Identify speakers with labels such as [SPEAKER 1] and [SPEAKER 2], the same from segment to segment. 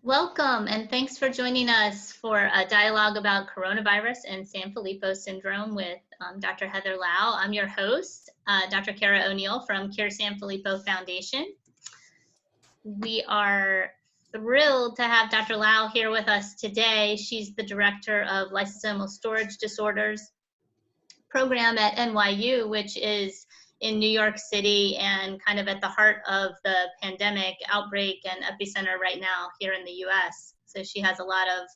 [SPEAKER 1] Welcome, and thanks for joining us for a dialogue about coronavirus and Sanfilippo syndrome with Dr. Heather Lau. I'm your host, Dr. Cara O'Neill from Cure Sanfilippo Foundation. We are thrilled to have Dr. Lau here with us today. She's the director of Lysosomal Storage Disorders Program at NYU, which is in New York City and kind of at the heart of the pandemic outbreak and epicenter right now here in the US. So she has a lot of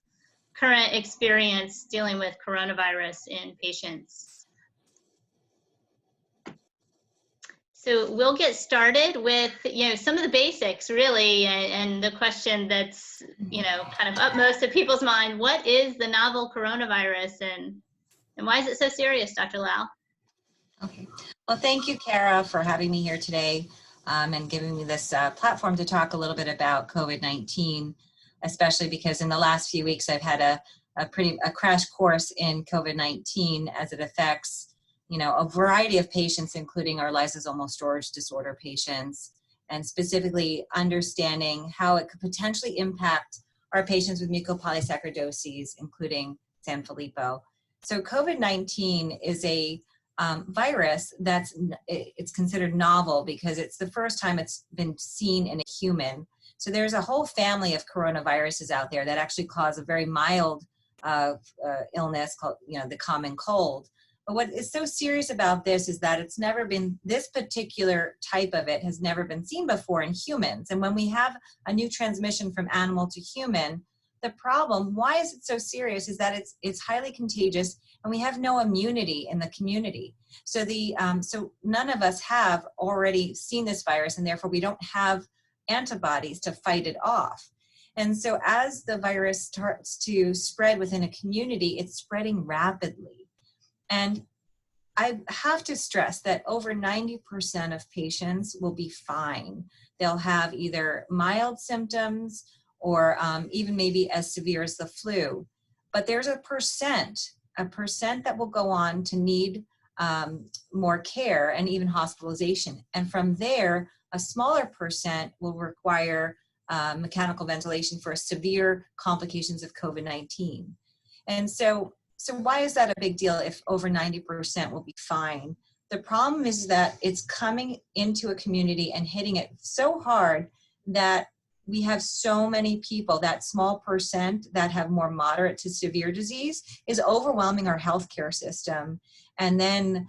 [SPEAKER 1] current experience dealing with coronavirus in patients. So we'll get started with some of the basics really, and the question that's kind of upmost of people's mind: what is the novel coronavirus and why is it so serious, Dr. Lau?
[SPEAKER 2] Okay. Well, thank you, Cara, for having me here today and giving me this platform to talk a little bit about COVID-19, especially because in the last few weeks I've had a crash course in COVID-19 as it affects, a variety of patients, including our lysosomal storage disorder patients, and specifically understanding how it could potentially impact our patients with mucopolysaccharidosis, including Sanfilippo. So COVID-19 is a virus it's considered novel because it's the first time it's been seen in a human. So there's a whole family of coronaviruses out there that actually cause a very mild illness called, the common cold. But what is so serious about this is that this particular type of it has never been seen before in humans. And when we have a new transmission from animal to human, the problem, why is it so serious, is that it's highly contagious and we have no immunity in the community. So so none of us have already seen this virus, and therefore we don't have antibodies to fight it off. And so as the virus starts to spread within a community, it's spreading rapidly. And I have to stress that over 90% of patients will be fine. They'll have either mild symptoms or even maybe as severe as the flu. But there's a percent that will go on to need more care and even hospitalization. And from there, a smaller percent will require mechanical ventilation for severe complications of COVID-19. And so why is that a big deal if over 90% will be fine? The problem is that it's coming into a community and hitting it so hard that we have so many people, that small percent that have more moderate to severe disease is overwhelming our healthcare system. And then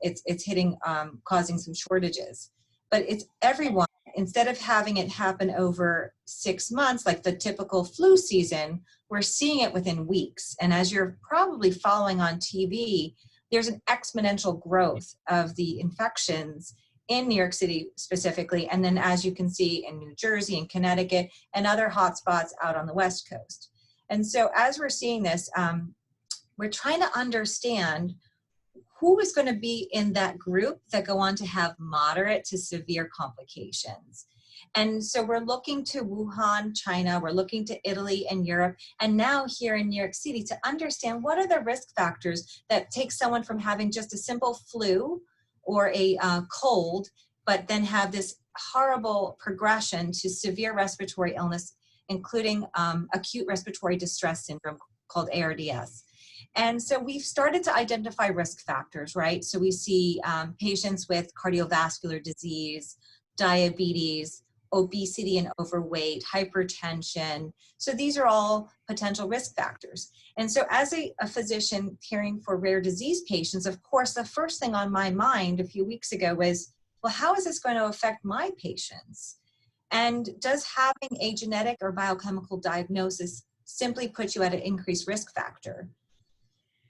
[SPEAKER 2] it's hitting, causing some shortages. But it's everyone. Instead of having it happen over 6 months, like the typical flu season, we're seeing it within weeks. And as you're probably following on TV, there's an exponential growth of the infections in New York City specifically, and then as you can see in New Jersey and Connecticut and other hotspots out on the West Coast. And so as we're seeing this, we're trying to understand who is going to be in that group that go on to have moderate to severe complications. And so we're looking to Wuhan, China, we're looking to Italy and Europe, and now here in New York City to understand what are the risk factors that take someone from having just a simple flu or a cold, but then have this horrible progression to severe respiratory illness, including acute respiratory distress syndrome called ARDS. And so we've started to identify risk factors, right? So we see patients with cardiovascular disease, diabetes, obesity and overweight, hypertension. So these are all potential risk factors. And so as a physician caring for rare disease patients, of course, the first thing on my mind a few weeks ago was, well, how is this going to affect my patients? And does having a genetic or biochemical diagnosis simply put you at an increased risk factor?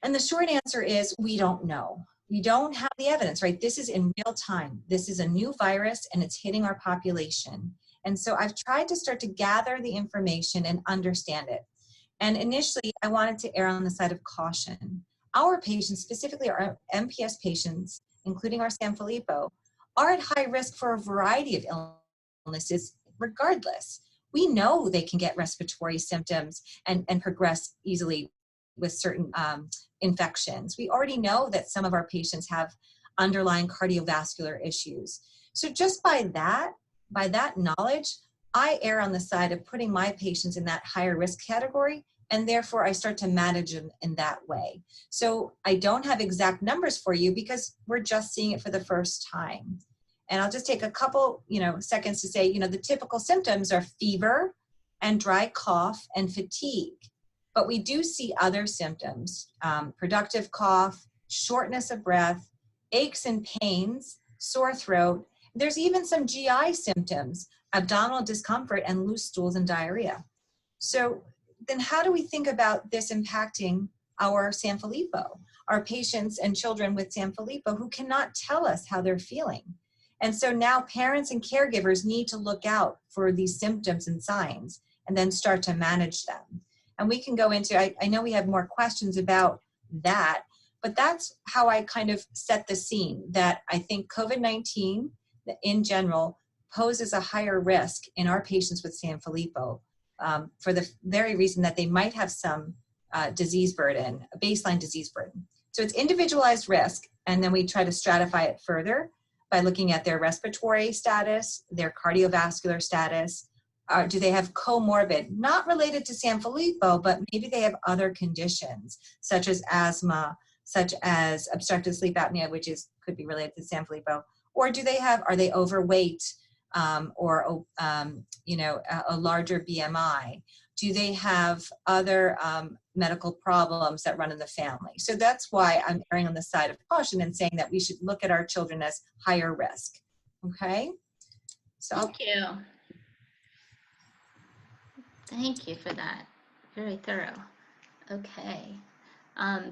[SPEAKER 2] And the short answer is we don't know. We don't have the evidence, right? This is in real time. This is a new virus and it's hitting our population. And so I've tried to start to gather the information and understand it. And initially, I wanted to err on the side of caution. Our patients, specifically our MPS patients, including our Sanfilippo, are at high risk for a variety of illnesses regardless. We know they can get respiratory symptoms and progress easily with certain infections. We already know that some of our patients have underlying cardiovascular issues. So just by that knowledge, I err on the side of putting my patients in that higher risk category, and therefore I start to manage them in that way. So I don't have exact numbers for you because we're just seeing it for the first time. And I'll just take a couple, seconds to say, the typical symptoms are fever and dry cough and fatigue. But we do see other symptoms, productive cough, shortness of breath, aches and pains, sore throat. There's even some GI symptoms, abdominal discomfort and loose stools and diarrhea. So then how do we think about this impacting our Sanfilippo, our patients and children with Sanfilippo who cannot tell us how they're feeling? And so now parents and caregivers need to look out for these symptoms and signs and then start to manage them. And we can go into, I know we have more questions about that, but that's how I kind of set the scene, that I think COVID-19 in general poses a higher risk in our patients with Sanfilippo for the very reason that they might have some disease burden, a baseline disease burden. So it's individualized risk, and then we try to stratify it further by looking at their respiratory status, their cardiovascular status. Do they have comorbid, not related to Sanfilippo, but maybe they have other conditions such as asthma, such as obstructive sleep apnea, which could be related to Sanfilippo, or are they overweight, or a larger BMI? Do they have other medical problems that run in the family? So that's why I'm erring on the side of caution and saying that we should look at our children as higher risk. Okay. So
[SPEAKER 1] thank you. Thank you for that. Very thorough. Okay.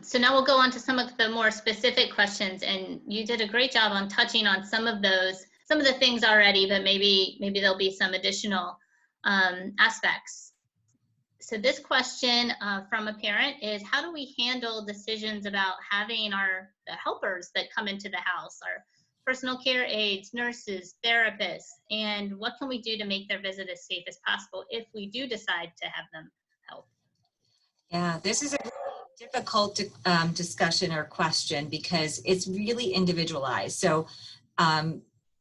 [SPEAKER 1] So now we'll go on to some of the more specific questions, and you did a great job on touching on some of the things already, but maybe there'll be some additional aspects. So this question from a parent is, how do we handle decisions about having the helpers that come into the house, our personal care aides, nurses, therapists, and what can we do to make their visit as safe as possible if we do decide to have them help?
[SPEAKER 2] Yeah, this is a really difficult discussion or question because it's really individualized. So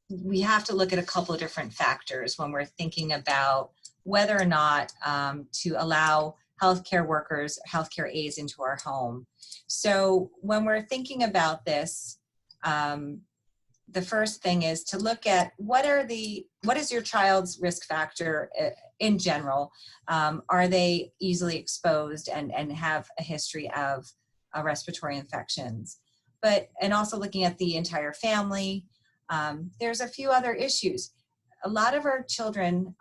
[SPEAKER 2] we have to look at a couple of different factors when we're thinking about whether or not to allow healthcare workers, healthcare aides into our home. So when we're thinking about this, the first thing is to look at what is your child's risk factor in general. Are they easily exposed and have a history of respiratory infections? And also looking at the entire family. There's a few other issues. A lot of our children,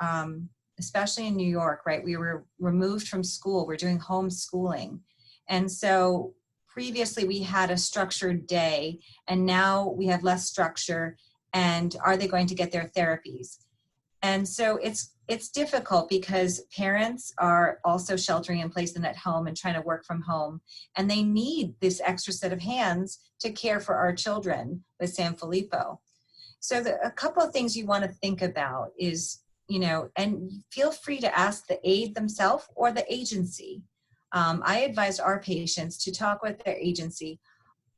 [SPEAKER 2] especially in New York, right, we were removed from school, we're doing homeschooling. And so previously we had a structured day, and now we have less structure. And are they going to get their therapies? And so it's difficult because parents are also sheltering in place and at home and trying to work from home, and they need this extra set of hands to care for our children with Sanfilippo. So a couple of things you want to think about is, and feel free to ask the aide themselves or the agency. I advise our patients to talk with their agency.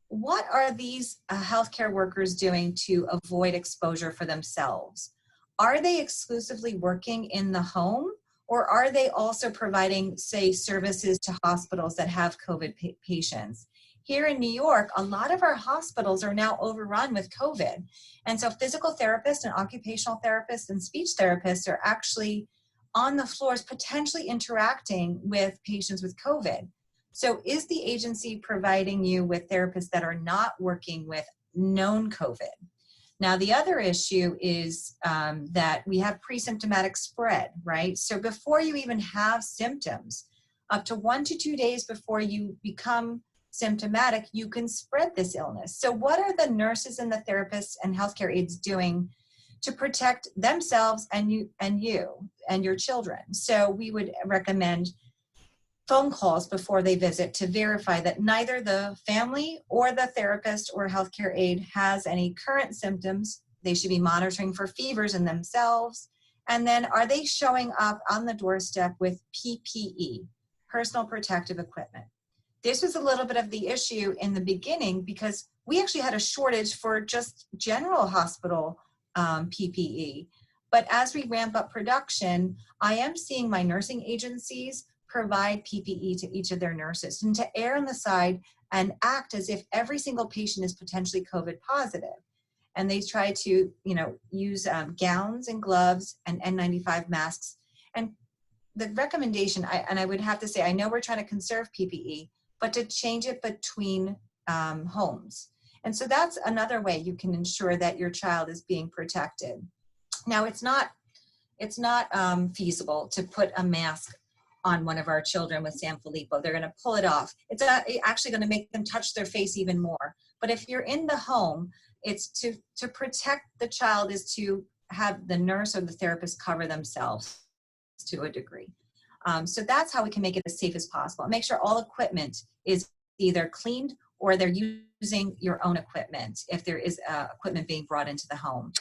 [SPEAKER 2] What are these healthcare workers doing to avoid exposure for themselves? Are they exclusively working in the home, or are they also providing, say, services to hospitals that have COVID patients? Here in New York, a lot of our hospitals are now overrun with COVID. And so physical therapists and occupational therapists and speech therapists are actually on the floors potentially interacting with patients with COVID. So is the agency providing you with therapists that are not working with known COVID? Now, the other issue is that we have pre-symptomatic spread, right? So before you even have symptoms, up to 1 to 2 days before you become symptomatic, you can spread this illness. So what are the nurses and the therapists and healthcare aides doing to protect themselves and you and your children? So we would recommend phone calls before they visit to verify that neither the family or the therapist or healthcare aide has any current symptoms. They should be monitoring for fevers in themselves. And then are they showing up on the doorstep with PPE, personal protective equipment? This was a little bit of the issue in the beginning because we actually had a shortage for just general hospital PPE. But as we ramp up production, I am seeing my nursing agencies provide PPE to each of their nurses, and to err on the side and act as if every single patient is potentially COVID positive. And they try to, use gowns and gloves and N95 masks. And the recommendation, I would have to say, I know we're trying to conserve PPE, but to change it between homes. And so that's another way you can ensure that your child is being protected. Now, it's not feasible to put a mask on one of our children with Sanfilippo. They're going to pull it off. It's actually going to make them touch their face even more. But if you're in the home, it's to protect the child is to have the nurse or the therapist cover themselves to a degree. So that's how we can make it as safe as possible. Make sure all equipment is either cleaned or they're using your own equipment if there is equipment being brought into the home.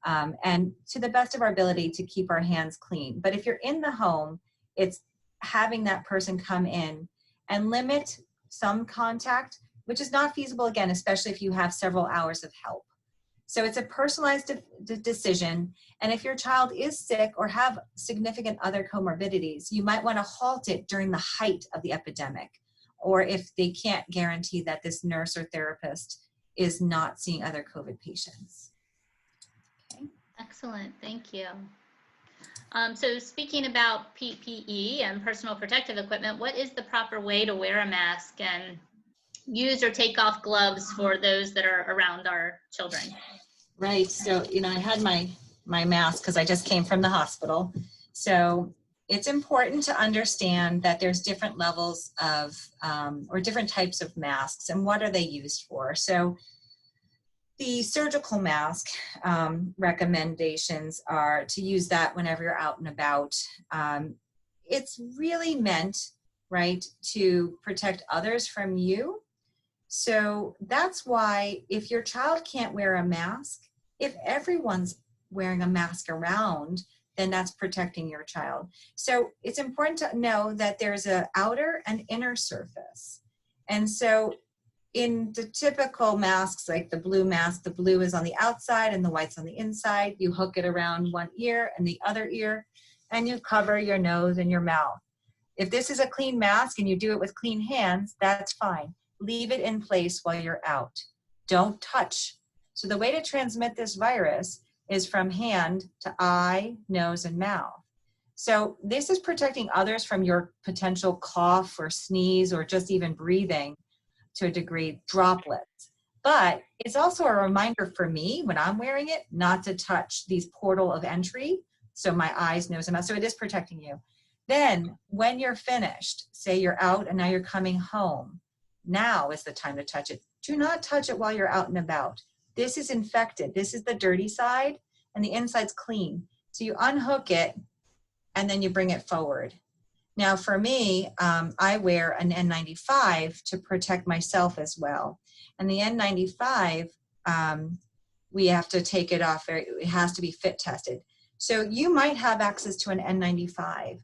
[SPEAKER 2] And to the best of our ability to keep our hands clean. But if you're in the home, it's having that person come in and limit some contact, which is not feasible, again, especially if you have several hours of help. So it's a personalized decision. And if your child is sick or have significant other comorbidities, you might want to halt it during the height of the epidemic, or if they can't guarantee that this nurse or therapist is not seeing other COVID patients. Okay.
[SPEAKER 1] Excellent, thank you. So speaking about PPE and personal protective equipment, what is the proper way to wear a mask and use or take off gloves for those that are around our children?
[SPEAKER 2] Right, so, I had my mask because I just came from the hospital. So it's important to understand that there's different levels of, or different types of masks, and what are they used for? So the surgical mask recommendations are to use that whenever you're out and about. It's really meant, right, to protect others from you. So that's why if your child can't wear a mask, if everyone's wearing a mask around, then that's protecting your child. So it's important to know that there's an outer and inner surface. And so in the typical masks, like the blue mask, the blue is on the outside and the white's on the inside. You hook it around one ear and the other ear, and you cover your nose and your mouth. If this is a clean mask and you do it with clean hands, that's fine. Leave it in place while you're out. Don't touch. So the way to transmit this virus is from hand to eye, nose, and mouth. So this is protecting others from your potential cough or sneeze or just even breathing to a degree, droplets. But it's also a reminder for me when I'm wearing it not to touch these portal of entry. So my eyes, nose, and mouth. So it is protecting you. Then when you're finished, say you're out and now you're coming home, now is the time to touch it. Do not touch it while you're out and about. This is infected. This is the dirty side, and the inside's clean. So you unhook it, and then you bring it forward. Now for me, I wear an N95 to protect myself as well. And the N95, we have to take it off. It has to be fit tested. So you might have access to an N95.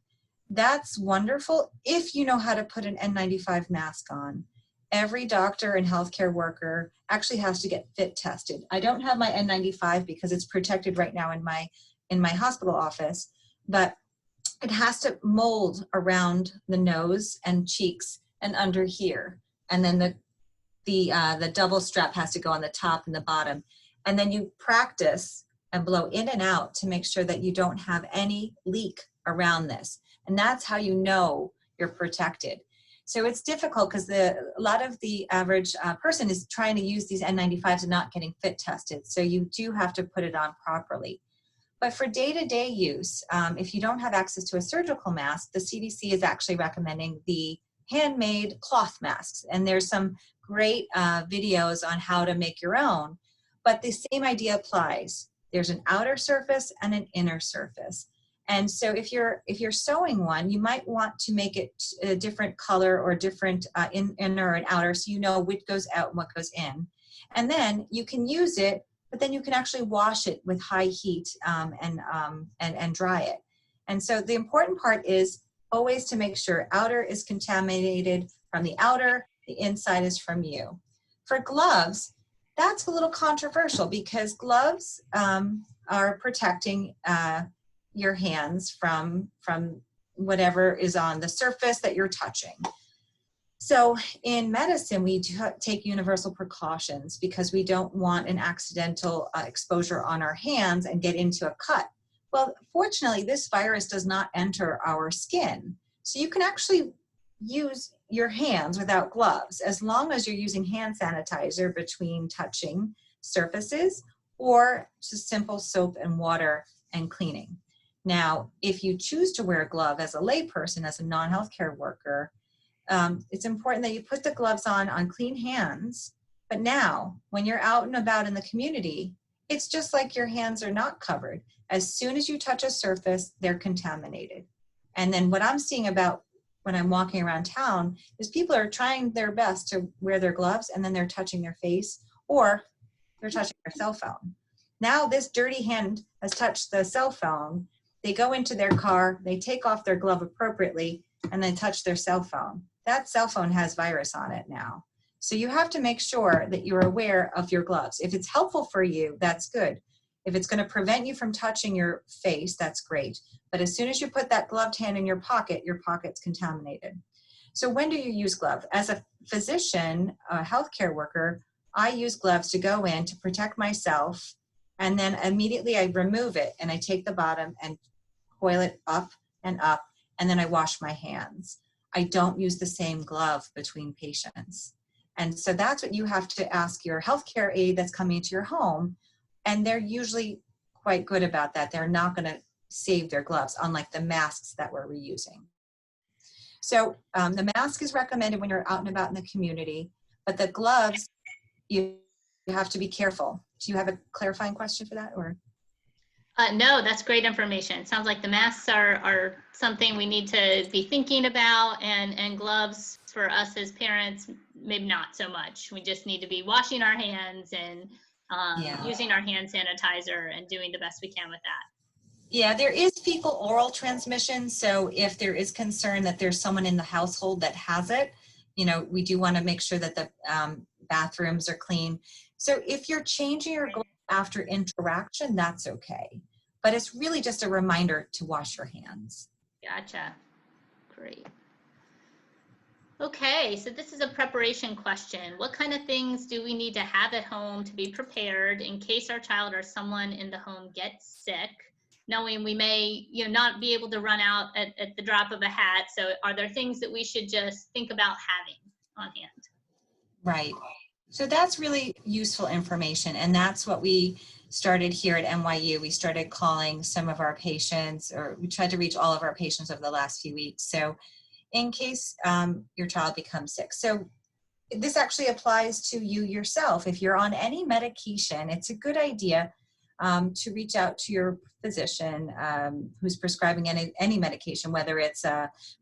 [SPEAKER 2] That's wonderful if you know how to put an N95 mask on. Every doctor and healthcare worker actually has to get fit tested. I don't have my N95 because it's protected right now in my hospital office, but it has to mold around the nose and cheeks and under here. And then the double strap has to go on the top and the bottom. And then you practice and blow in and out to make sure that you don't have any leak around this. And that's how you know you're protected. So it's difficult because a lot of the average person is trying to use these N95s and not getting fit tested. So you do have to put it on properly. But for day-to-day use, if you don't have access to a surgical mask, the CDC is actually recommending the handmade cloth masks. And there's some great videos on how to make your own. But the same idea applies. There's an outer surface and an inner surface. And so if you're sewing one, you might want to make it a different color or different inner and outer, so you know what goes out and what goes in. And then you can use it, but then you can actually wash it with high heat and dry it. And so the important part is always to make sure outer is contaminated from the outer, the inside is from you. For gloves, that's a little controversial because gloves are protecting your hands from whatever is on the surface that you're touching. So in medicine, we take universal precautions because we don't want an accidental exposure on our hands and get into a cut. Well, fortunately, this virus does not enter our skin. So you can actually use your hands without gloves as long as you're using hand sanitizer between touching surfaces or just simple soap and water and cleaning. Now, if you choose to wear a glove as a layperson, as a non-healthcare worker, it's important that you put the gloves on clean hands. But now, when you're out and about in the community, it's just like your hands are not covered. As soon as you touch a surface, they're contaminated. And then what I'm seeing about when I'm walking around town is people are trying their best to wear their gloves and then they're touching their face or they're touching their cell phone. Now this dirty hand has touched the cell phone. They go into their car, they take off their glove appropriately, and then touch their cell phone. That cell phone has virus on it now. So you have to make sure that you're aware of your gloves. If it's helpful for you, that's good. If it's going to prevent you from touching your face, that's great. But as soon as you put that gloved hand in your pocket's contaminated. So when do you use gloves? As a physician, a healthcare worker, I use gloves to go in to protect myself, and then immediately I remove it and I take the bottom and coil it up, and then I wash my hands. I don't use the same glove between patients. And so that's what you have to ask your healthcare aide that's coming into your home, and they're usually quite good about that. They're not going to save their gloves, unlike the masks that we're reusing. So the mask is recommended when you're out and about in the community, but the gloves, you have to be careful. Do you have a clarifying question for that, or?
[SPEAKER 1] No, that's great information. It sounds like the masks are something we need to be thinking about, and gloves for us as parents, maybe not so much. We just need to be washing our hands and using our hand sanitizer and doing the best we can with that.
[SPEAKER 2] Yeah, there is fecal oral transmission. So if there is concern that there's someone in the household that has it, we do want to make sure that the bathrooms are clean. So if you're changing your glove after interaction, that's okay. But it's really just a reminder to wash your hands.
[SPEAKER 1] Gotcha. Great. Okay, so this is a preparation question. What kind of things do we need to have at home to be prepared in case our child or someone in the home gets sick, knowing we may not be able to run out at the drop of a hat? So are there things that we should just think about having on hand?
[SPEAKER 2] Right. So that's really useful information, and that's what we started here at NYU. We started calling some of our patients, or we tried to reach all of our patients over the last few weeks. So in case your child becomes sick. So this actually applies to you yourself. If you're on any medication, it's a good idea to reach out to your physician who's prescribing any medication, whether it's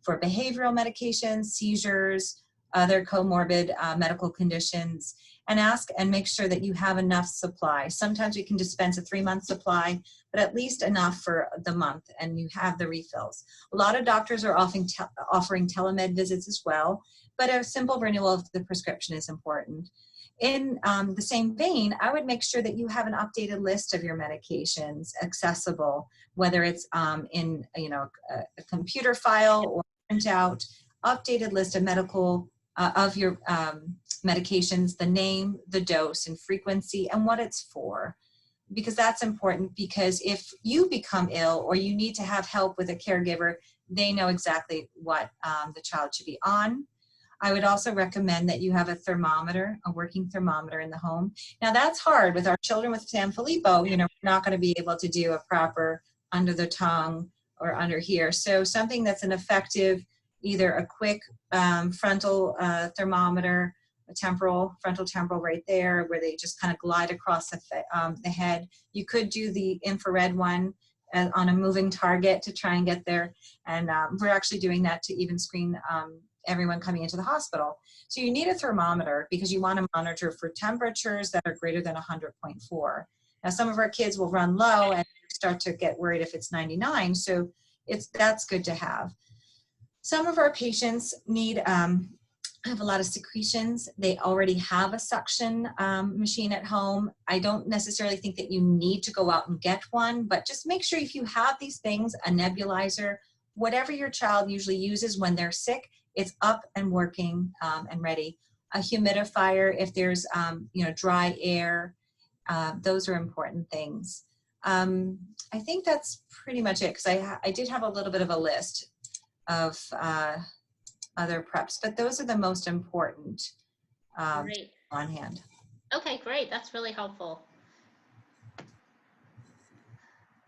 [SPEAKER 2] for behavioral medications, seizures, other comorbid medical conditions, and ask and make sure that you have enough supply. Sometimes we can dispense a 3-month supply, but at least enough for the month, and you have the refills. A lot of doctors are offering telemed visits as well, but a simple renewal of the prescription is important. In the same vein, I would make sure that you have an updated list of your medications accessible, whether it's in a computer file or printout, updated list of of your medications, the name, the dose, and frequency, and what it's for. Because that's important, because if you become ill or you need to have help with a caregiver, they know exactly what the child should be on. I would also recommend that you have a thermometer, a working thermometer in the home. Now that's hard with our children with Sanfilippo. We're not going to be able to do a proper under the tongue or under here. So something that's an effective, either a quick frontal thermometer, a frontal temporal right there, where they just kind of glide across the head. You could do the infrared one on a moving target to try and get there. And we're actually doing that to even screen everyone coming into the hospital. So you need a thermometer because you want to monitor for temperatures that are greater than 100.4. Now some of our kids will run low and start to get worried if it's 99. So that's good to have. Some of our patients need have a lot of secretions. They already have a suction machine at home. I don't necessarily think that you need to go out and get one, but just make sure if you have these things, a nebulizer, whatever your child usually uses when they're sick, it's up and working and ready. A humidifier, if there's dry air, those are important things. I think that's pretty much it, because I did have a little bit of a list of other preps, but those are the most important
[SPEAKER 1] Great.
[SPEAKER 2] on hand.
[SPEAKER 1] Okay, great. That's really helpful.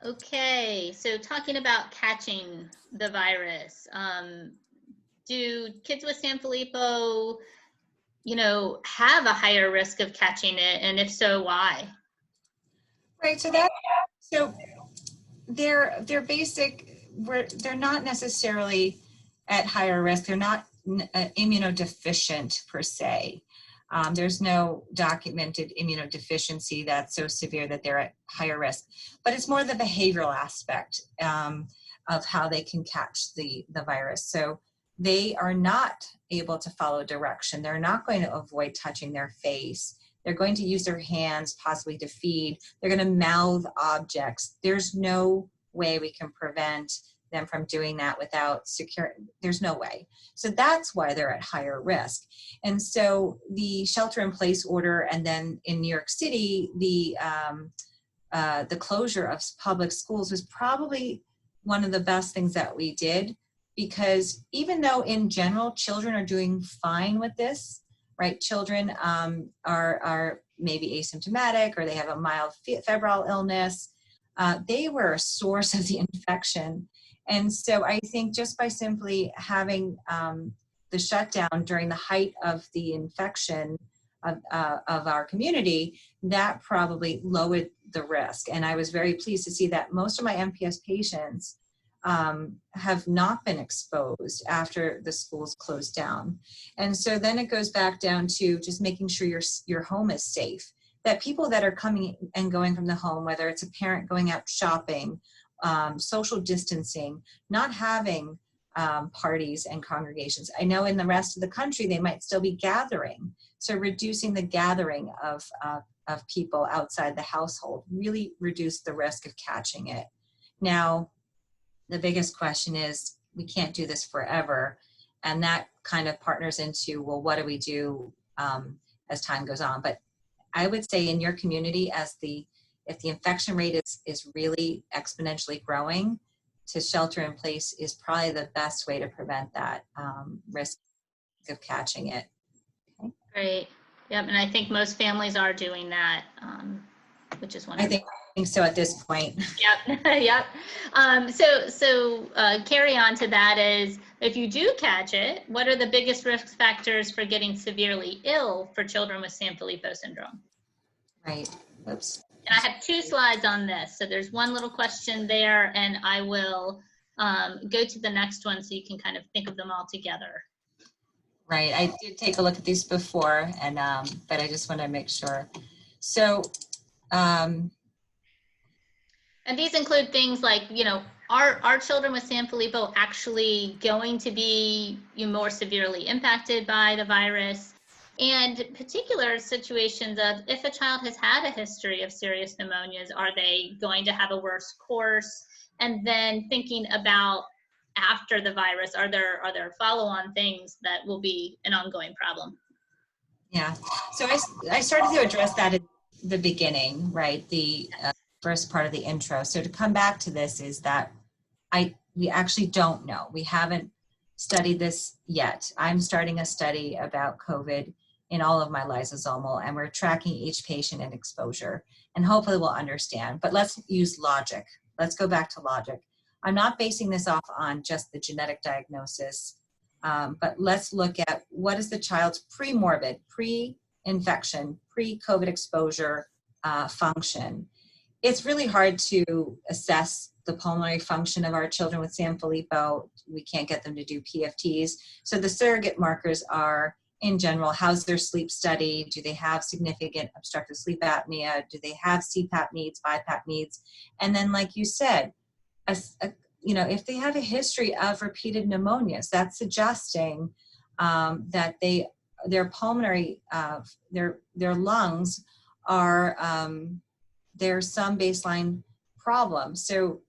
[SPEAKER 1] Okay, so talking about catching the virus, do kids with Sanfilippo, have a higher risk of catching it, and if so, why?
[SPEAKER 2] Right. So they're not necessarily at higher risk. They're not immunodeficient per se. There's no documented immunodeficiency that's so severe that they're at higher risk, but it's more the behavioral aspect of how they can catch the virus. So they are not able to follow direction. They're not going to avoid touching their face. They're going to use their hands possibly to feed. They're going to mouth objects. There's no way we can prevent them from doing that without there's no way. So that's why they're at higher risk. And so the shelter in place order, and then in New York City, the closure of public schools was probably one of the best things that we did, because even though in general children are doing fine with this, right? Children are maybe asymptomatic, or they have a mild febrile illness. They were a source of the infection. And so I think just by simply having the shutdown during the height of the infection of our community, that probably lowered the risk. And I was very pleased to see that most of my MPS patients have not been exposed after the schools closed down. And so then it goes back down to just making sure your home is safe. That people that are coming and going from the home, whether it's a parent going out shopping, social distancing, not having parties and congregations. I know in the rest of the country, they might still be gathering. So reducing the gathering of people outside the household really reduced the risk of catching it. Now, the biggest question is, we can't do this forever. And that kind of partners into, well, what do we do as time goes on? But I would say in your community, if the infection rate is really exponentially growing, to shelter in place is probably the best way to prevent that risk of catching it. Okay.
[SPEAKER 1] Great. Yep, and I think most families are doing that, which is wonderful.
[SPEAKER 2] I think so at this point.
[SPEAKER 1] Yep, yep. So carry on to that is, if you do catch it, what are the biggest risk factors for getting severely ill for children with Sanfilippo syndrome?
[SPEAKER 2] Right. Oops.
[SPEAKER 1] And I have 2 slides on this. So there's one little question there, and I will go to the next one so you can kind of think of them all together.
[SPEAKER 2] Right. I did take a look at these before, and but I just want to make sure. So,
[SPEAKER 1] and these include things like, are children with Sanfilippo actually going to be more severely impacted by the virus? And particular situations of, if a child has had a history of serious pneumonias, are they going to have a worse course? And then thinking about after the virus, are there follow-on things that will be an ongoing problem?
[SPEAKER 2] Yeah. So I started to address that at the beginning, right? The first part of the intro. So to come back to this is that we actually don't know. We haven't studied this yet. I'm starting a study about COVID in all of my lysosomal, and we're tracking each patient and exposure, and hopefully we'll understand. But let's use logic. Let's go back to logic. I'm not basing this off on just the genetic diagnosis, but let's look at what is the child's pre-morbid, pre-infection, pre-COVID exposure function. It's really hard to assess the pulmonary function of our children with Sanfilippo. We can't get them to do PFTs. So the surrogate markers are, in general, how's their sleep study? Do they have significant obstructive sleep apnea? Do they have CPAP needs, BiPAP needs? And then, like you said, if they have a history of repeated pneumonias, that's suggesting that their pulmonary, their lungs are, there's some baseline problem. So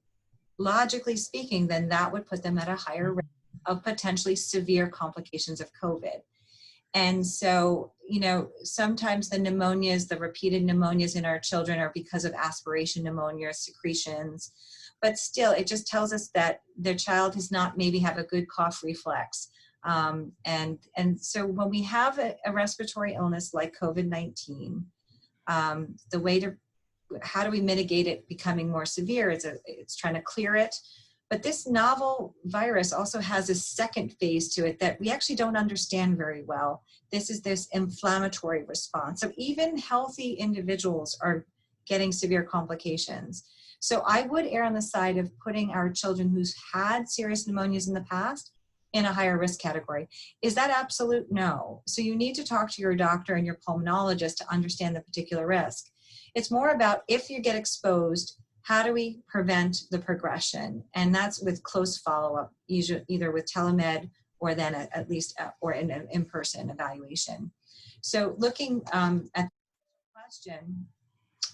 [SPEAKER 2] logically speaking, then that would put them at a higher risk of potentially severe complications of COVID. And so, you know, sometimes the pneumonias, the repeated pneumonias in our children are because of aspiration pneumonia, secretions, but still it just tells us that their child does not maybe have a good cough reflex. And so when we have a respiratory illness like COVID-19, the way to, how do we mitigate it becoming more severe? It's trying to clear it. But this novel virus also has a second phase to it that we actually don't understand very well. This is this inflammatory response. So even healthy individuals are getting severe complications. So I would err on the side of putting our children who's had serious pneumonias in the past in a higher risk category. Is that absolute? No. So you need to talk to your doctor and your pulmonologist to understand the particular risk. It's more about if you get exposed, how do we prevent the progression? And that's with close follow-up, either with telemed or then at least or in an in-person evaluation. So looking at the question,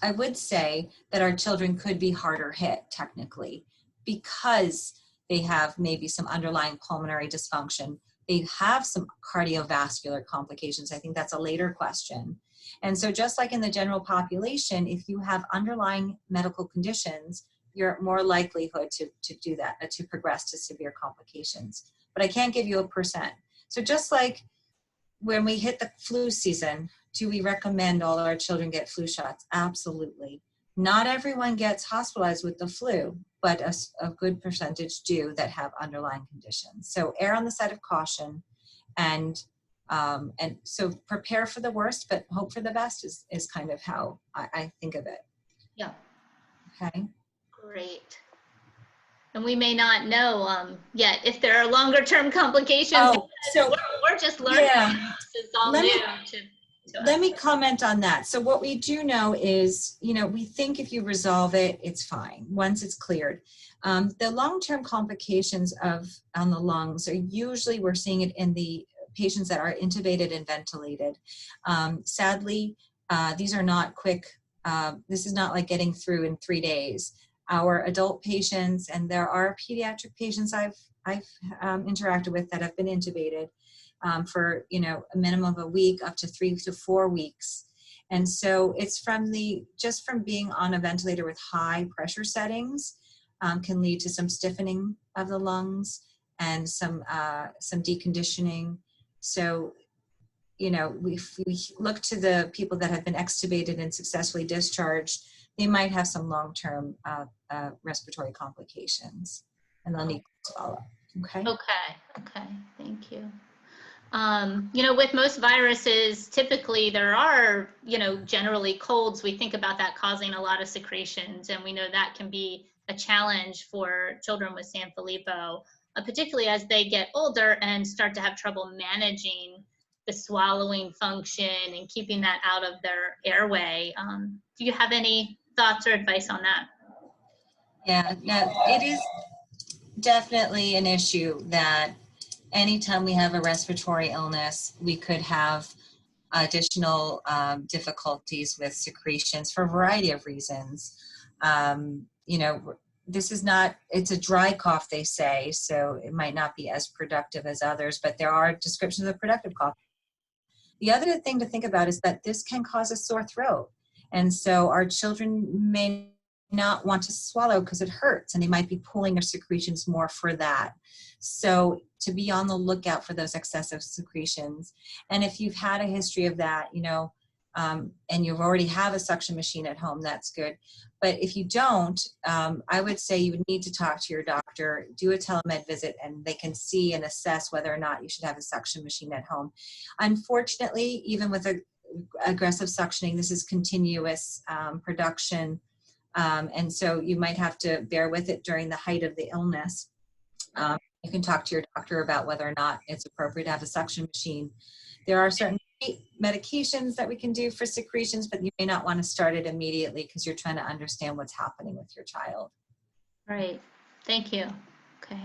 [SPEAKER 2] I would say that our children could be harder hit technically because they have maybe some underlying pulmonary dysfunction. They have some cardiovascular complications. I think that's a later question. And so just like in the general population, if you have underlying medical conditions, you're more likelihood to do that, to progress to severe complications. But I can't give you a %. So just like when we hit the flu season, do we recommend all our children get flu shots? Absolutely. Not everyone gets hospitalized with the flu, but a good percentage do that have underlying conditions. So err on the side of caution, and so prepare for the worst, but hope for the best is kind of how I think of it.
[SPEAKER 1] Yeah.
[SPEAKER 2] Okay.
[SPEAKER 1] Great. And we may not know yet if there are longer term complications.
[SPEAKER 2] Oh, so
[SPEAKER 1] we're just learning.
[SPEAKER 2] Yeah.
[SPEAKER 1] This is all new to
[SPEAKER 2] Let
[SPEAKER 1] us.
[SPEAKER 2] me comment on that. So what we do know is, you know, we think if you resolve it, it's fine once it's cleared. The long-term complications on the lungs are usually, we're seeing it in the patients that are intubated and ventilated. Sadly, these are not quick. This is not like getting through in 3 days. Our adult patients, and there are pediatric patients I've interacted with that have been intubated for, you know, a minimum of a week up to 3 to 4 weeks. And so it's just from being on a ventilator with high pressure settings can lead to some stiffening of the lungs and some deconditioning. So, you know, we look to the people that have been extubated and successfully discharged, they might have some long-term respiratory complications, and they'll need to follow. Okay.
[SPEAKER 1] Okay. Thank you. You know, with most viruses, typically there are, you know, generally colds. We think about that causing a lot of secretions, and we know that can be a challenge for children with Sanfilippo, particularly as they get older and start to have trouble managing the swallowing function and keeping that out of their airway. Do you have any thoughts or advice on that?
[SPEAKER 2] Yeah, no, it is definitely an issue that anytime we have a respiratory illness, we could have additional difficulties with secretions for a variety of reasons. You know, this is not, it's a dry cough, they say, so it might not be as productive as others, but there are descriptions of productive cough. The other thing to think about is that this can cause a sore throat. And so our children may not want to swallow because it hurts, and they might be pulling their secretions more for that. So to be on the lookout for those excessive secretions. And if you've had a history of that, you know, and you've already have a suction machine at home, that's good. But if you don't, I would say you would need to talk to your doctor, do a telemed visit, and they can see and assess whether or not you should have a suction machine at home. Unfortunately, even with aggressive suctioning, this is continuous production. And so you might have to bear with it during the height of the illness. You can talk to your doctor about whether or not it's appropriate to have a suction machine. There are certain medications that we can do for secretions, but you may not want to start it immediately because you're trying to understand what's happening with your child.
[SPEAKER 1] Right. Thank you. Okay.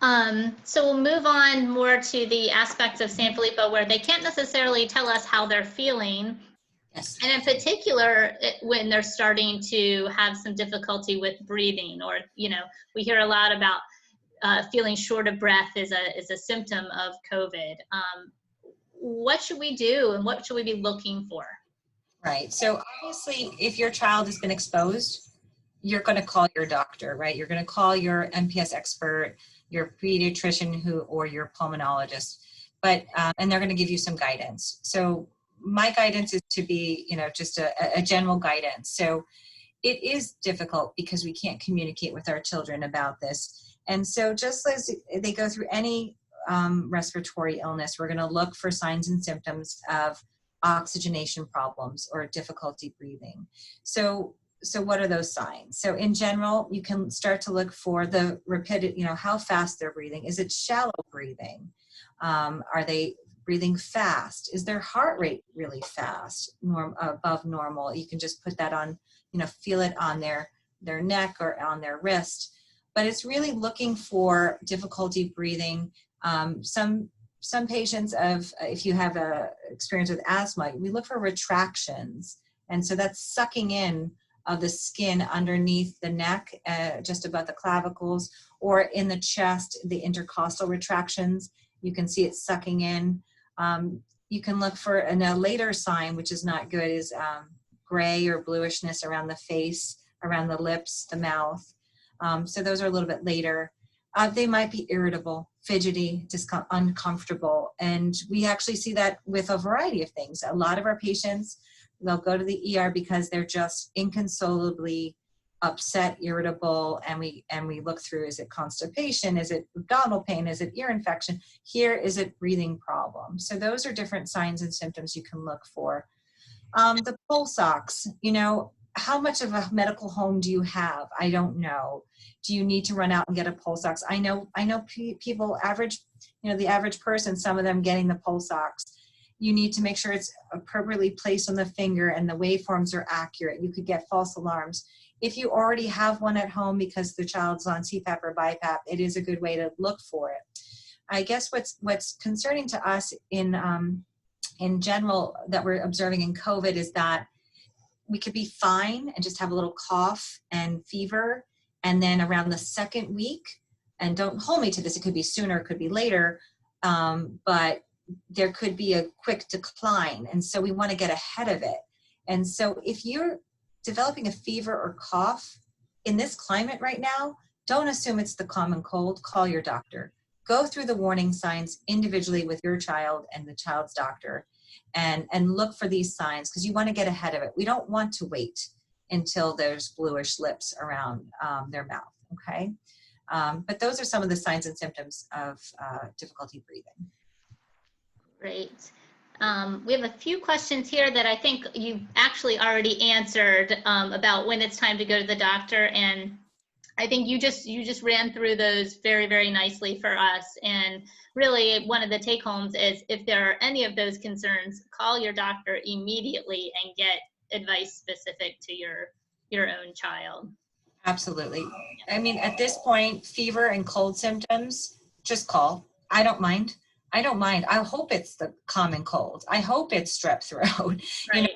[SPEAKER 1] So we'll move on more to the aspects of Sanfilippo where they can't necessarily tell us how they're feeling.
[SPEAKER 2] Yes.
[SPEAKER 1] And in particular, when they're starting to have some difficulty with breathing, or, we hear a lot about feeling short of breath is a symptom of COVID. What should we do and what should we be looking for?
[SPEAKER 2] Right. So obviously, if your child has been exposed, you're going to call your doctor, right? You're going to call your MPS expert, your pediatrician or your pulmonologist, and they're going to give you some guidance. So my guidance is to be, just a general guidance. So it is difficult because we can't communicate with our children about this. And so just as they go through any respiratory illness, we're going to look for signs and symptoms of oxygenation problems or difficulty breathing. So what are those signs? So in general, you can start to look for the rapidity, how fast they're breathing. Is it shallow breathing? Are they breathing fast? Is their heart rate really fast, above normal? You can just put that on, feel it on their neck or on their wrist. But it's really looking for difficulty breathing. Some patients if you have a experience with asthma, we look for retractions. And so that's sucking in of the skin underneath the neck, just above the clavicles, or in the chest, the intercostal retractions. You can see it sucking in. You can look for a later sign, which is not good, is gray or bluishness around the face, around the lips, the mouth. So those are a little bit later. They might be irritable, fidgety, uncomfortable. And we actually see that with a variety of things. A lot of our patients, they'll go to the ER because they're just inconsolably upset, irritable, and we look through, is it constipation? Is it abdominal pain? Is it ear infection? Here, is it breathing problem? So those are different signs and symptoms you can look for. The pulse ox, how much of a medical home do you have? I don't know. Do you need to run out and get a pulse ox? I know people average, the average person, some of them getting the pulse ox. You need to make sure it's appropriately placed on the finger and the waveforms are accurate. You could get false alarms. If you already have one at home because the child's on CPAP or BiPAP, it is a good way to look for it. I guess what's concerning to us in general that we're observing in COVID is that we could be fine and just have a little cough and fever, and then around the second week, and don't hold me to this, it could be sooner, it could be later, but there could be a quick decline. And so we want to get ahead of it. And so if you're developing a fever or cough in this climate right now, don't assume it's the common cold, call your doctor. Go through the warning signs individually with your child and the child's doctor and look for these signs because you want to get ahead of it. We don't want to wait until there's bluish lips around their mouth, okay? But those are some of the signs and symptoms of difficulty breathing.
[SPEAKER 1] Great. We have a few questions here that I think you actually already answered about when it's time to go to the doctor, and I think you just ran through those very, very nicely for us. And really, one of the take homes is if there are any of those concerns, call your doctor immediately and get advice specific to your own child.
[SPEAKER 2] Absolutely. I mean, at this point, fever and cold symptoms, just call. I don't mind. I hope it's the common cold. I hope it's strep throat.
[SPEAKER 1] Right.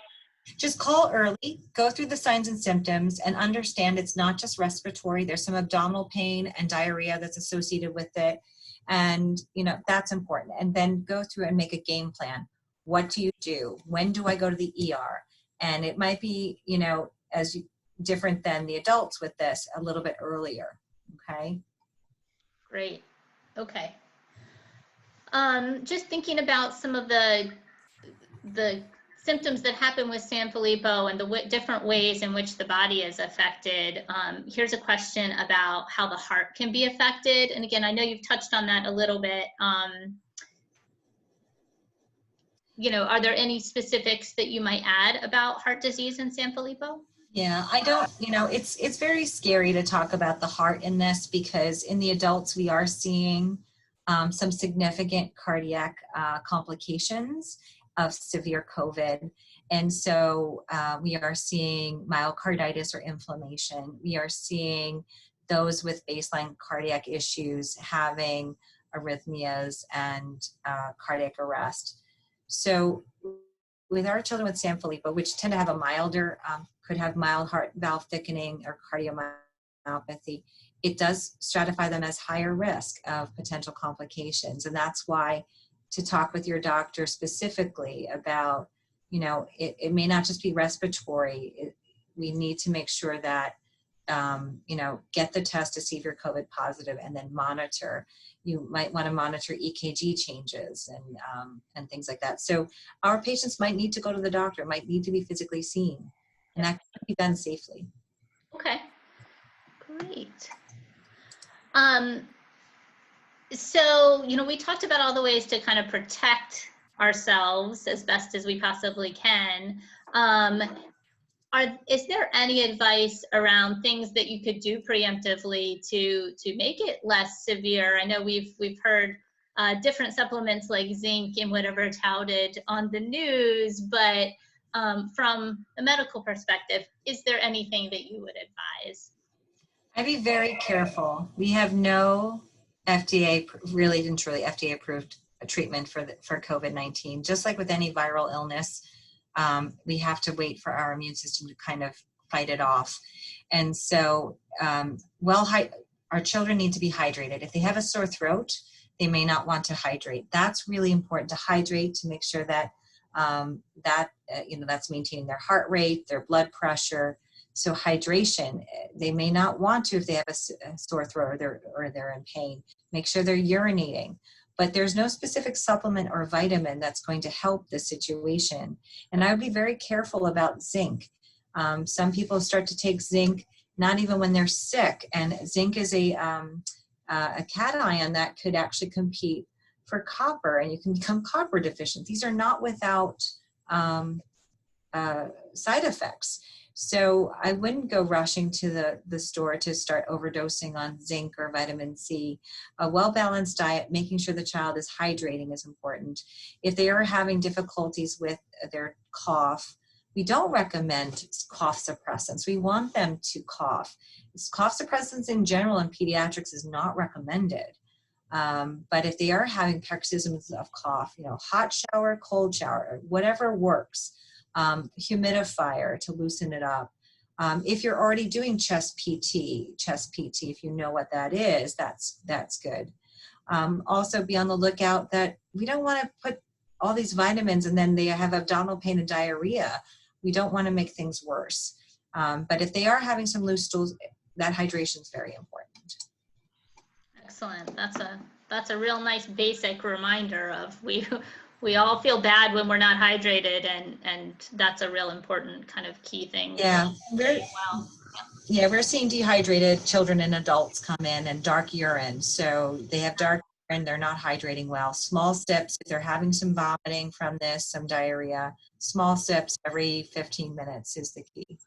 [SPEAKER 2] Just call early, go through the signs and symptoms, and understand it's not just respiratory. There's some abdominal pain and diarrhea that's associated with it. And, that's important. And then go through and make a game plan. What do you do? When do I go to the ER? And it might be, different than the adults with this a little bit earlier. Okay.
[SPEAKER 1] Great. Okay. Just thinking about some of the symptoms that happen with Sanfilippo and the different ways in which the body is affected. Here's a question about how the heart can be affected. And again, I know you've touched on that a little bit. Are there any specifics that you might add about heart disease and Sanfilippo?
[SPEAKER 2] Yeah, I don't, it's very scary to talk about the heart in this because in the adults we are seeing some significant cardiac complications of severe COVID. And so we are seeing myocarditis or inflammation. We are seeing those with baseline cardiac issues having arrhythmias and cardiac arrest. So with our children with Sanfilippo, which tend to have a milder, could have mild heart valve thickening or cardiomyopathy, it does stratify them as higher risk of potential complications. And that's why to talk with your doctor specifically about, it may not just be respiratory. We need to make sure that, get the test to see if you're COVID positive and then monitor. You might want to monitor EKG changes and things like that. So our patients might need to go to the doctor, might need to be physically seen, and that can be done safely.
[SPEAKER 1] Okay, great. So, we talked about all the ways to kind of protect ourselves as best as we possibly can. Is there any advice around things that you could do preemptively to make it less severe? I know we've heard different supplements like zinc and whatever touted on the news, but from a medical perspective, is there anything that you would advise?
[SPEAKER 2] I'd be very careful. We have no FDA, really and truly FDA approved treatment for COVID-19. Just like with any viral illness, we have to wait for our immune system to kind of fight it off. And so, our children need to be hydrated. If they have a sore throat, they may not want to hydrate. That's really important, to hydrate, to make sure that that's maintaining their heart rate, their blood pressure. So hydration, they may not want to if they have a sore throat or they're in pain. Make sure they're urinating. But there's no specific supplement or vitamin that's going to help the situation. And I would be very careful about zinc. Some people start to take zinc not even when they're sick, and zinc is a cation that could actually compete for copper, and you can become copper deficient. These are not without side effects. So I wouldn't go rushing to the store to start overdosing on zinc or vitamin C. A well-balanced diet, making sure the child is hydrating, is important. If they are having difficulties with their cough, we don't recommend cough suppressants. We want them to cough. Cough suppressants in general in pediatrics is not recommended. But if they are having paroxysms of cough, hot shower, cold shower, whatever works. Humidifier to loosen it up. If you're already doing chest PT, if you know what that is, that's good. Also be on the lookout that we don't want to put all these vitamins and then they have abdominal pain and diarrhea. We don't want to make things worse. But if they are having some loose stools, that hydration is very important.
[SPEAKER 1] Excellent. That's a real nice basic reminder of we all feel bad when we're not hydrated, and that's a real important kind of key thing.
[SPEAKER 2] Yeah, we're seeing dehydrated children and adults come in and dark urine. So they have dark urine, they're not hydrating well. Small sips, if they're having some vomiting from this, some diarrhea, small sips every 15 minutes is the key.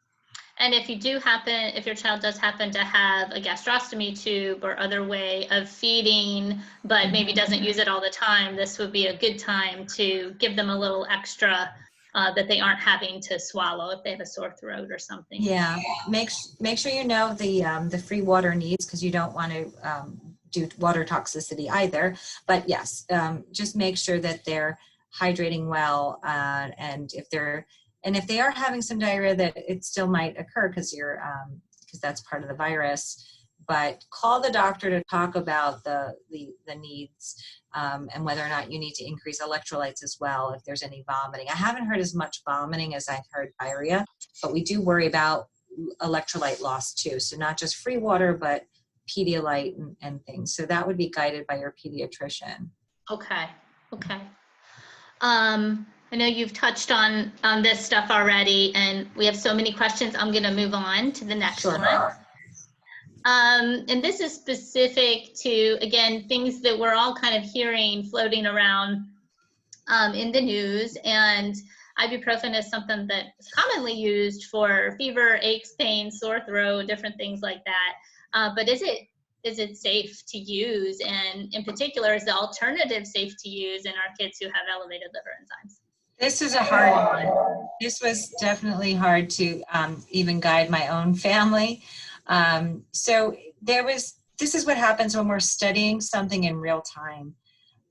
[SPEAKER 1] And if your child does happen to have a gastrostomy tube or other way of feeding, but maybe doesn't use it all the time, this would be a good time to give them a little extra that they aren't having to swallow if they have a sore throat or something.
[SPEAKER 2] Yeah, make sure you know the free water needs, because you don't want to do water toxicity either. But yes, just make sure that they're hydrating well, and if they are having some diarrhea, that it still might occur because that's part of the virus. But call the doctor to talk about the needs and whether or not you need to increase electrolytes as well if there's any vomiting. I haven't heard as much vomiting as I've heard diarrhea, but we do worry about electrolyte loss too. So not just free water, but Pedialyte and things. So that would be guided by your pediatrician.
[SPEAKER 1] Okay. I know you've touched on this stuff already, and we have so many questions. I'm going to move on to the next one. And this is specific to, again, things that we're all kind of hearing floating around in the news. And ibuprofen is something that is commonly used for fever, aches, pain, sore throat, different things like that. But is it safe to use? And in particular, is the alternative safe to use in our kids who have elevated liver enzymes?
[SPEAKER 2] This is a hard one. This was definitely hard to even guide my own family. So this is what happens when we're studying something in real time.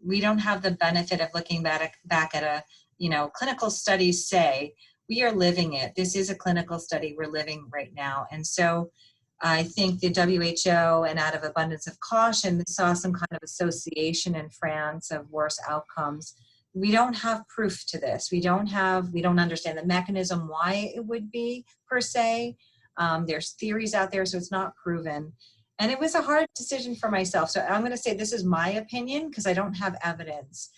[SPEAKER 2] We don't have the benefit of looking back at a, clinical studies say. We are living it. This is a clinical study we're living right now. And so I think the WHO, and out of abundance of caution, saw some kind of association in France of worse outcomes. We don't have proof to this. We don't understand the mechanism why it would be per se. There's theories out there, so it's not proven. And it was a hard decision for myself. So I'm going to say this is my opinion because I don't have evidence.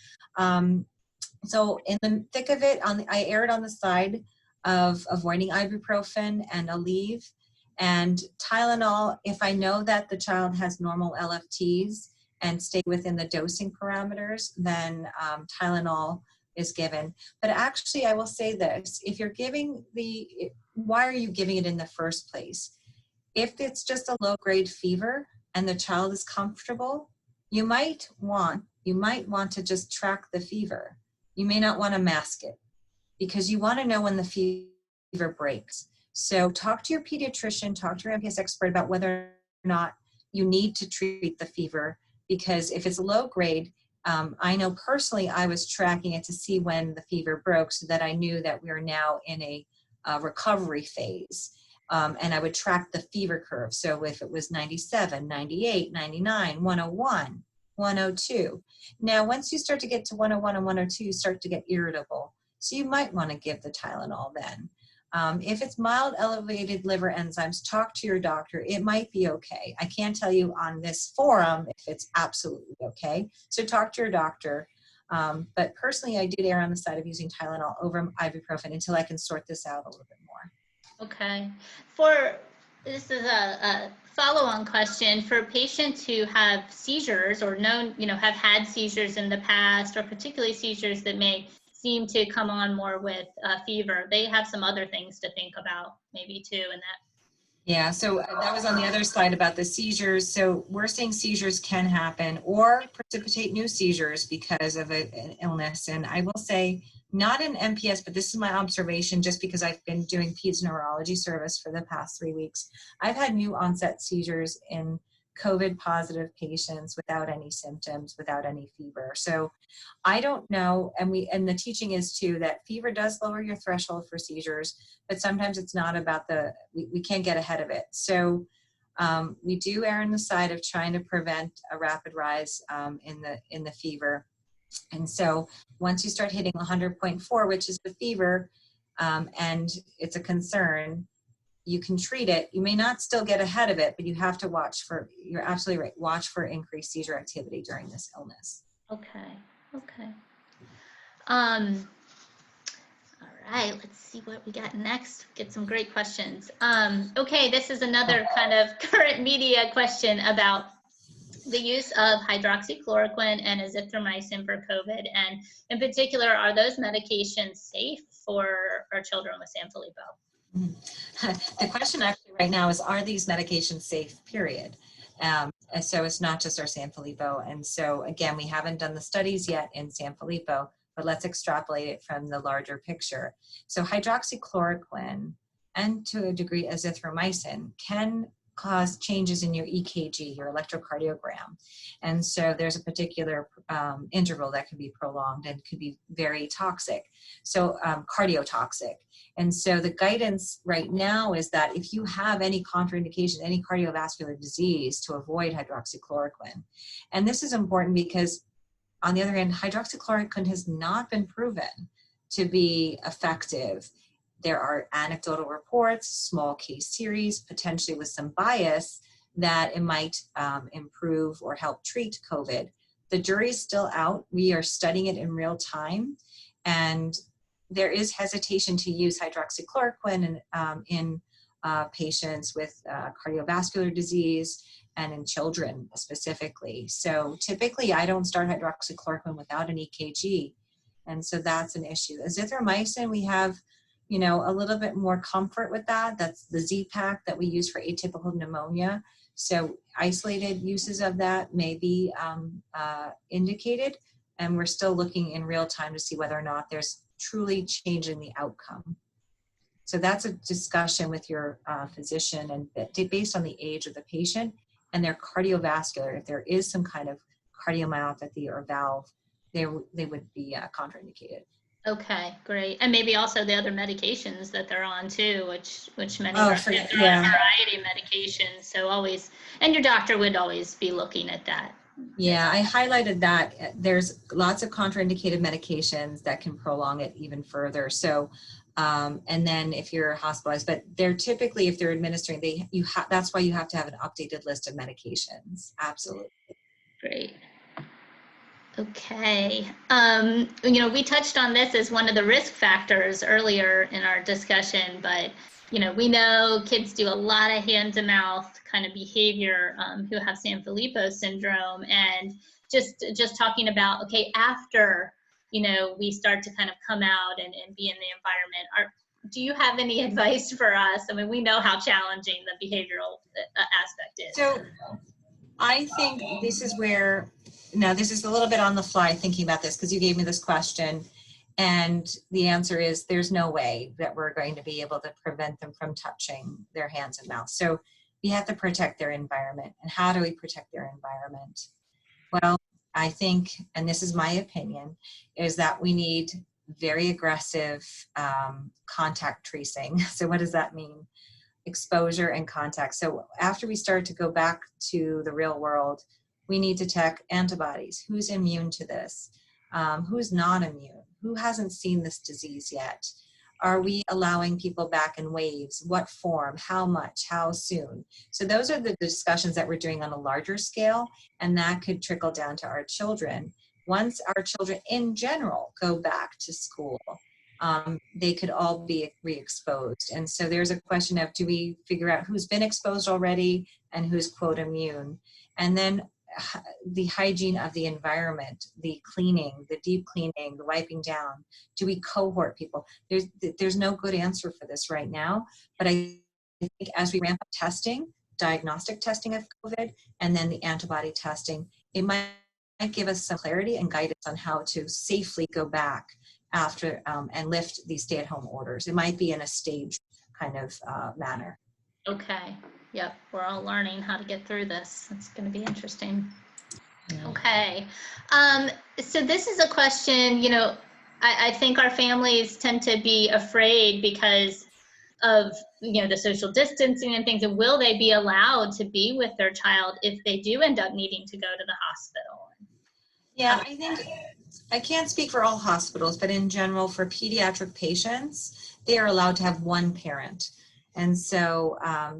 [SPEAKER 2] So in the thick of it, I erred on the side of avoiding ibuprofen and Aleve and Tylenol. If I know that the child has normal LFTs and stay within the dosing parameters, then Tylenol is given. But actually, I will say this: if you're giving why are you giving it in the first place? If it's just a low-grade fever and the child is comfortable, you might want to just track the fever. You may not want to mask it because you want to know when the fever breaks. So talk to your pediatrician, talk to your MPS expert about whether or not you need to treat the fever, because if it's low grade, I know personally I was tracking it to see when the fever broke so that I knew that we are now in a recovery phase. And I would track the fever curve. So if it was 97, 98, 99, 101, 102. Now, once you start to get to 101 and 102, you start to get irritable. So you might want to give the Tylenol then. If it's mild elevated liver enzymes, talk to your doctor. It might be okay. I can't tell you on this forum if it's absolutely okay. So talk to your doctor. But personally, I did err on the side of using Tylenol over ibuprofen until I can sort this out a little bit more.
[SPEAKER 1] Okay. This is a follow-on question for patients who have seizures or have had seizures in the past, or particularly seizures that may seem to come on more with fever. They have some other things to think about maybe too in that.
[SPEAKER 2] Yeah, so that was on the other slide about the seizures. So we're saying seizures can happen or precipitate new seizures because of an illness. And I will say, not in MPS, but this is my observation just because I've been doing peds neurology service for the past 3 weeks. I've had new onset seizures in COVID positive patients without any symptoms, without any fever. So I don't know, and the teaching is too that fever does lower your threshold for seizures, but sometimes it's not about we can't get ahead of it. So we do err on the side of trying to prevent a rapid rise in the fever. And so once you start hitting 100.4, which is the fever, and it's a concern, you can treat it. You may not still get ahead of it, but you have to you're absolutely right, watch for increased seizure activity during this illness.
[SPEAKER 1] Okay. All right, let's see what we got next. Get some great questions. Okay, this is another kind of current media question about the use of hydroxychloroquine and azithromycin for COVID. And in particular, are those medications safe for our children with Sanfilippo?
[SPEAKER 2] The question actually right now is, are these medications safe, period? So it's not just our Sanfilippo. And so again, we haven't done the studies yet in Sanfilippo, but let's extrapolate it from the larger picture. So hydroxychloroquine and to a degree azithromycin can cause changes in your EKG, your electrocardiogram. And so there's a particular interval that can be prolonged and could be very toxic, so cardiotoxic. And so the guidance right now is that if you have any contraindication, any cardiovascular disease, to avoid hydroxychloroquine. And this is important because, on the other hand, hydroxychloroquine has not been proven to be effective. There are anecdotal reports, small case series, potentially with some bias, that it might improve or help treat COVID. The jury's still out. We are studying it in real time, and there is hesitation to use hydroxychloroquine in patients with cardiovascular disease and in children specifically. So typically I don't start hydroxychloroquine without an EKG. And so that's an issue. Azithromycin, we have a little bit more comfort with that. That's the Z-Pak that we use for atypical pneumonia. So isolated uses of that may be indicated, and we're still looking in real time to see whether or not there's truly change in the outcome. So that's a discussion with your physician, and based on the age of the patient and they're cardiovascular, if there is some kind of cardiomyopathy or valve, they would be contraindicated.
[SPEAKER 1] Okay, great. And maybe also the other medications that they're on too, which many
[SPEAKER 2] Oh,
[SPEAKER 1] are, they're on a variety of medications. So always, and your doctor would always be looking at that.
[SPEAKER 2] Yeah, I highlighted that. There's lots of contraindicated medications that can prolong it even further. So, and then if you're hospitalized, but they're typically, if they're administering, that's why you have to have an updated list of medications. Absolutely.
[SPEAKER 1] Great. Okay. We touched on this as one of the risk factors earlier in our discussion, but we know kids do a lot of hand-to-mouth kind of behavior who have Sanfilippo syndrome, and just talking about, okay, after we start to kind of come out and be in the environment, do you have any advice for us? I mean, we know how challenging the behavioral aspect is.
[SPEAKER 2] So I think this is where, now this is a little bit on the fly thinking about this because you gave me this question, and the answer is there's no way that we're going to be able to prevent them from touching their hands and mouth. So we have to protect their environment. And how do we protect their environment? Well, I think, and this is my opinion, is that we need very aggressive contact tracing. So what does that mean? Exposure and contact. So after we start to go back to the real world, we need to check antibodies. Who's immune to this? Who's not immune? Who hasn't seen this disease yet? Are we allowing people back in waves? What form? How much? How soon? So those are the discussions that we're doing on a larger scale, and that could trickle down to our children. Once our children in general go back to school, they could all be re-exposed. And so there's a question of, do we figure out who's been exposed already and who's, quote, immune? And then the hygiene of the environment, the cleaning, the deep cleaning, the wiping down. Do we cohort people? There's no good answer for this right now, but I think as we ramp up testing, diagnostic testing of COVID, and then the antibody testing, it might give us some clarity and guidance on how to safely go back after and lift these stay-at-home orders. It might be in a staged kind of manner.
[SPEAKER 1] Okay. Yep. We're all learning how to get through this. It's going to be interesting.
[SPEAKER 2] Yeah.
[SPEAKER 1] Okay. So this is a question, I think our families tend to be afraid because of, the social distancing and things. And will they be allowed to be with their child if they do end up needing to go to the hospital?
[SPEAKER 2] Yeah, I think, I can't speak for all hospitals, but in general, for pediatric patients, they are allowed to have one parent. And so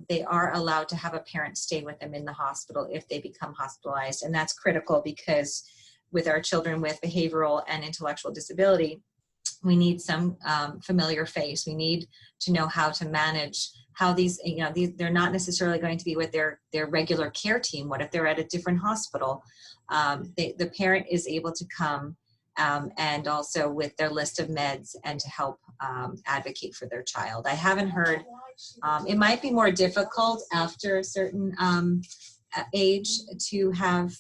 [SPEAKER 2] they are allowed to have a parent stay with them in the hospital if they become hospitalized. And that's critical because with our children with behavioral and intellectual disability, we need some familiar face. We need to know how to manage how these, they're not necessarily going to be with their regular care team. What if they're at a different hospital? The parent is able to come and also with their list of meds and to help advocate for their child. I haven't heard, it might be more difficult after a certain age to have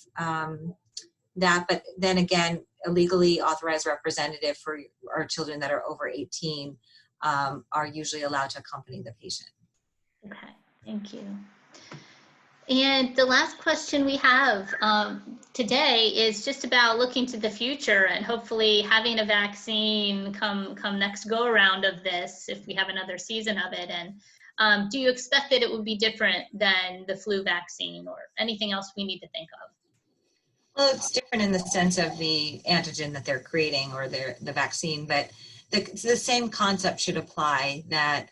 [SPEAKER 2] that, but then again, a legally authorized representative for our children that are over 18 are usually allowed to accompany the patient.
[SPEAKER 1] Okay, thank you. And the last question we have today is just about looking to the future and hopefully having a vaccine come next go around of this, if we have another season of it. And do you expect that it would be different than the flu vaccine or anything else we need to think of?
[SPEAKER 2] Well, it's different in the sense of the antigen that they're creating or the vaccine, but the same concept should apply that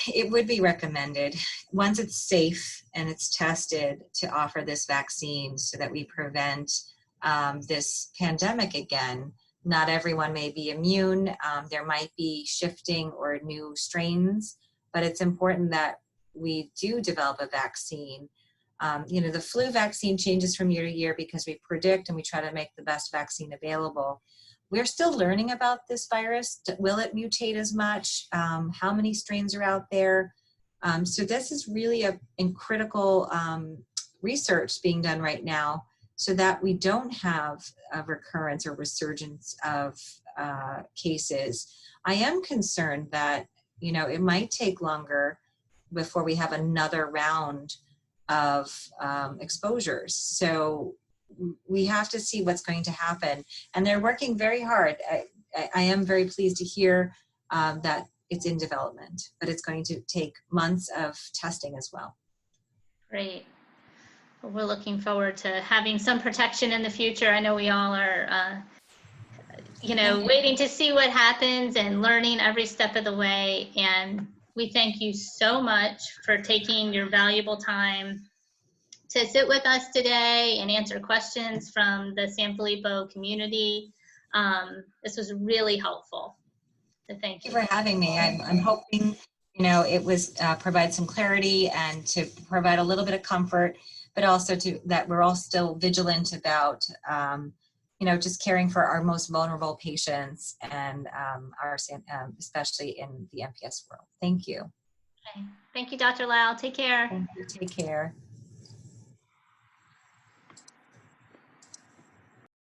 [SPEAKER 2] it would be recommended once it's safe and it's tested to offer this vaccine so that we prevent this pandemic again. Not everyone may be immune. There might be shifting or new strains, but it's important that we do develop a vaccine. The flu vaccine changes from year to year because we predict and we try to make the best vaccine available. We're still learning about this virus. Will it mutate as much? How many strains are out there? So this is really a critical research being done right now so that we don't have a recurrence or resurgence of cases. I am concerned that, it might take longer before we have another round of exposures. So we have to see what's going to happen. And they're working very hard. I am very pleased to hear that it's in development, but it's going to take months of testing as well.
[SPEAKER 1] Great. Well, we're looking forward to having some protection in the future. I know we all are, waiting to see what happens and learning every step of the way. And we thank you so much for taking your valuable time to sit with us today and answer questions from the Sanfilippo community. This was really helpful. So thank you.
[SPEAKER 2] Thank you for having me. I'm hoping, it was provide some clarity and to provide a little bit of comfort, but also that we're all still vigilant about, just caring for our most vulnerable patients and especially in the MPS world. Thank you.
[SPEAKER 1] Okay. Thank you, Dr. Lau. Take care.
[SPEAKER 2] Thank you. Take care.